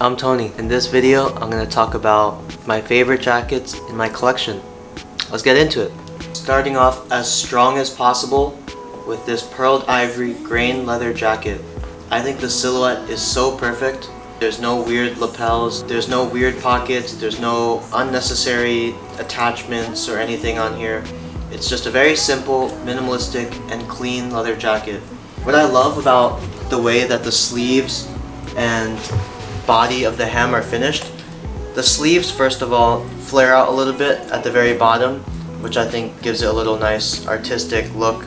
I'm Tony. In this video, I'm going to talk about my favorite jackets in my collection. Let's get into it. Starting off as strong as possible with this pearled ivory grain leather jacket. I think the silhouette is so perfect. There's no weird lapels, there's no weird pockets, there's no unnecessary attachments or anything on here. It's just a very simple, minimalistic, and clean leather jacket. What I love about the way that the sleeves and body of the hem are finished, the sleeves first of all flare out a little bit at the very bottom, which I think gives it a little nice artistic look,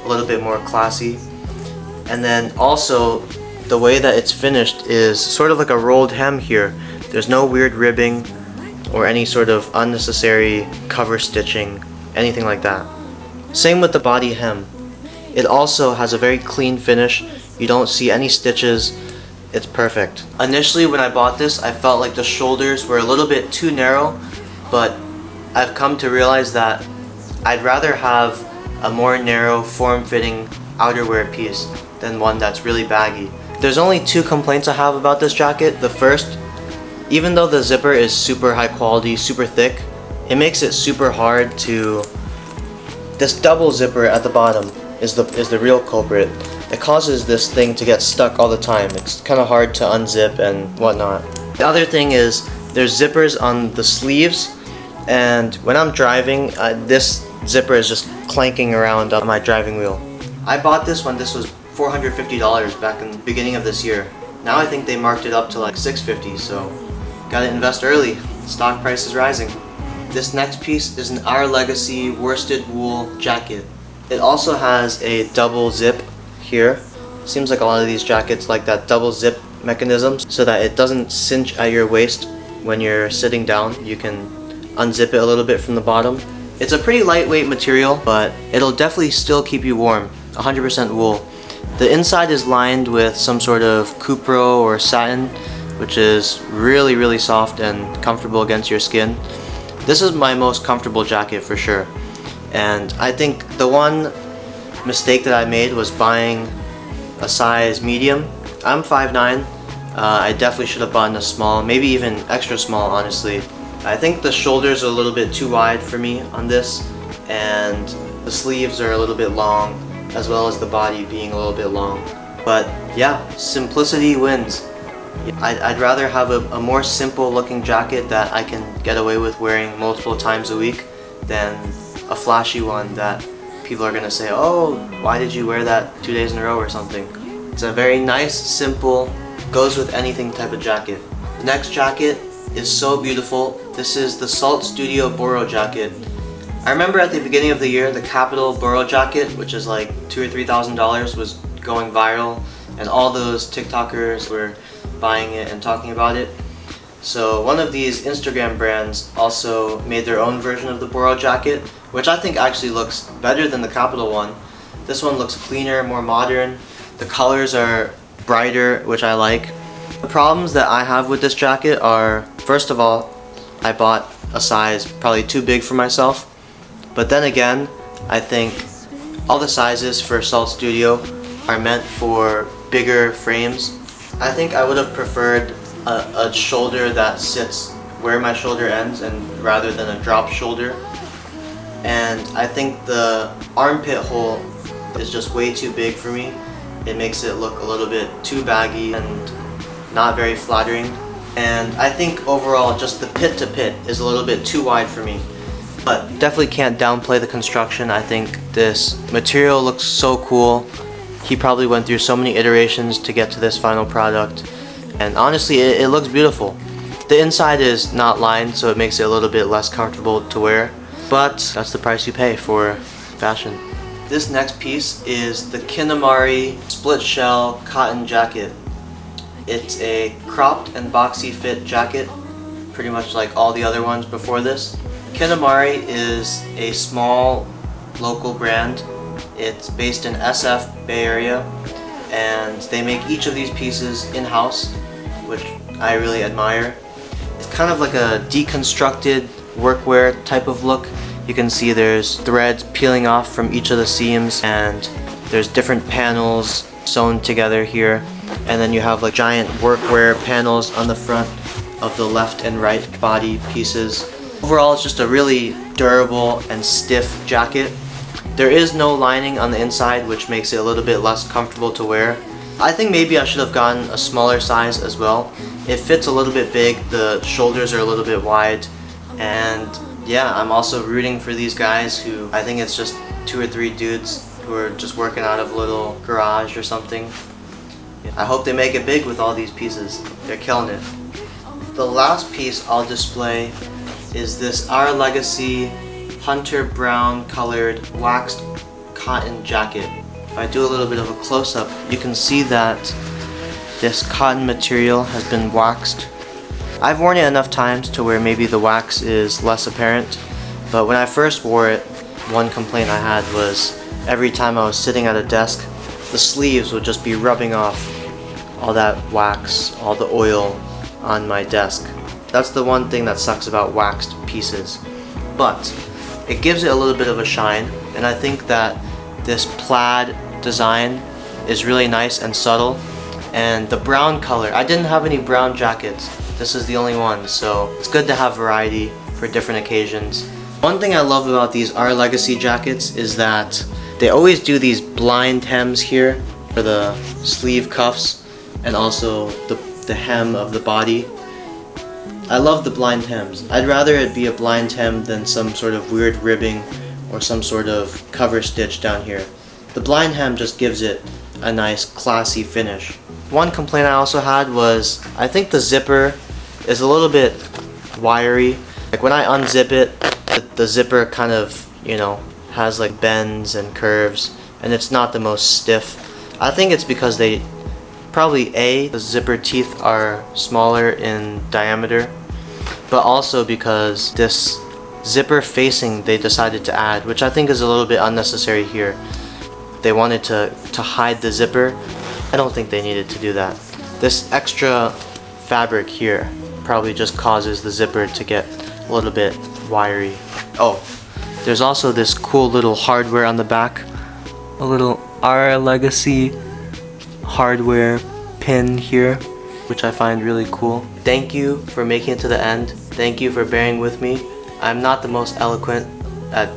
a little bit more classy. And then also the way that it's finished is sort of like a rolled hem here. There's no weird ribbing or any sort of unnecessary cover stitching, anything like that. Same with the body hem. It also has a very clean finish. You don't see any stitches. It's perfect. Initially when I bought this, I felt like the shoulders were a little bit too narrow, but I've come to realize that I'd rather have a more narrow, form-fitting outerwear piece than one that's really baggy. There's only two complaints I have about this jacket. The first, even though the zipper is super high quality, super thick, it makes it super hard to... This double zipper at the bottom is the real culprit. It causes this thing to get stuck all the time. It's kind of hard to unzip and whatnot. The other thing is there's zippers on the sleeves, and when I'm driving, this zipper is just clanking around on my driving wheel. I bought this when this was $450 back in the beginning of this year. Now I think they marked it up to like $650, so gotta invest early. Stock price is rising. This next piece is an Our Legacy worsted wool jacket. It also has a double zip here. Seems like a lot of these jackets like that double zip mechanism so that it doesn't cinch at your waist when you're sitting down. You can unzip it a little bit from the bottom. It's a pretty lightweight material, but it'll definitely still keep you warm. 100% wool. The inside is lined with some sort of cupro or satin, which is really soft and comfortable against your skin. This is my most comfortable jacket for sure. And I think the one mistake that I made was buying a size medium. I'm 5'9". I definitely should have bought a small, maybe even extra small, honestly. I think the shoulders are a little bit too wide for me on this, and the sleeves are a little bit long, as well as the body being a little bit long. But yeah, simplicity wins. I'd rather have a more simple looking jacket that I can get away with wearing multiple times a week than a flashy one that people are gonna say, oh, why did you wear that 2 days in a row or something. It's a very nice, simple, goes with anything type of jacket. The next jacket is so beautiful. This is the Saalt Studio boro jacket. I remember at the beginning of the year, the Capital boro jacket, which is like $2,000 or $3,000, was going viral, and all those TikTokers were buying it and talking about it. So one of these Instagram brands also made their own version of the boro jacket, which I think actually looks better than the Capital one. This one looks cleaner, more modern. The colors are brighter, which I like. The problems that I have with this jacket are, first of all, I bought a size probably too big for myself. But then again, I think all the sizes for Saalt Studio are meant for bigger frames. I think I would have preferred a shoulder that sits where my shoulder ends and rather than a drop shoulder. And I think the armpit hole is just way too big for me. It makes it look a little bit too baggy and not very flattering. And I think overall just the pit to pit is a little bit too wide for me. But definitely can't downplay the construction. I think this material looks so cool. He probably went through so many iterations to get to this final product. And honestly, it looks beautiful. The inside is not lined, so it makes it a little bit less comfortable to wear. But that's the price you pay for fashion. This next piece is the Kinamari split shell cotton jacket. It's a cropped and boxy fit jacket, pretty much like all the other ones before this. Kinamari is a small local brand. It's based in SF, Bay Area, and they make each of these pieces in-house, which I really admire. It's kind of like a deconstructed workwear type of look. You can see there's threads peeling off from each of the seams, and there's different panels sewn together here. and then you have like giant workwear panels on the front of the left and right body pieces. Overall, it's just a really durable and stiff jacket. There is no lining on the inside, which makes it a little bit less comfortable to wear. I think maybe I should have gotten a smaller size as well. It fits a little bit big, the shoulders are a little bit wide, and yeah, I'm also rooting for these guys who, I think it's just 2 or 3 dudes who are just working out of a little garage or something. I hope they make it big with all these pieces. They're killing it. The last piece I'll display is this Our Legacy hunter brown colored waxed cotton jacket. If I do a little bit of a close-up, you can see that this cotton material has been waxed. I've worn it enough times to where maybe the wax is less apparent, but when I first wore it, one complaint I had was every time I was sitting at a desk, the sleeves would just be rubbing off all that wax, all the oil on my desk. That's the one thing that sucks about waxed pieces. But it gives it a little bit of a shine, and I think that this plaid design is really nice and subtle. And the brown color, I didn't have any brown jackets. This is the only one, so it's good to have variety for different occasions. One thing I love about these Our Legacy jackets is that they always do these blind hems here for the sleeve cuffs and also the hem of the body. I love the blind hems. I'd rather it be a blind hem than some sort of weird ribbing or some sort of cover stitch down here. The blind hem just gives it a nice classy finish. One complaint I also had was I think the zipper is a little bit wiry. Like when I unzip it, the zipper kind of, you know, has like bends and curves, and it's not the most stiff. I think it's because they probably the zipper teeth are smaller in diameter, but also because this zipper facing they decided to add, which I think is a little bit unnecessary here. They wanted to hide the zipper. I don't think they needed to do that. This extra fabric here probably just causes the zipper to get a little bit wiry. Oh, there's also this cool little hardware on the back. A little Our Legacy hardware pin here, which I find really cool. Thank you for making it to the end. Thank you for bearing with me. I'm not the most eloquent at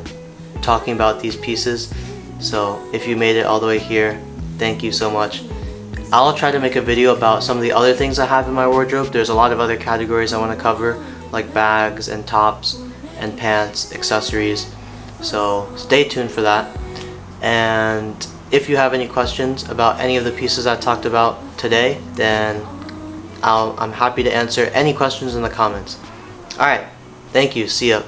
talking about these pieces, so if you made it all the way here, thank you so much. I'll try to make a video about some of the other things I have in my wardrobe. There's a lot of other categories I want to cover, like bags and tops and pants, accessories, so stay tuned for that. And if you have any questions about any of the pieces I talked about today, then I'm happy to answer any questions in the comments. Alright, thank you, see ya.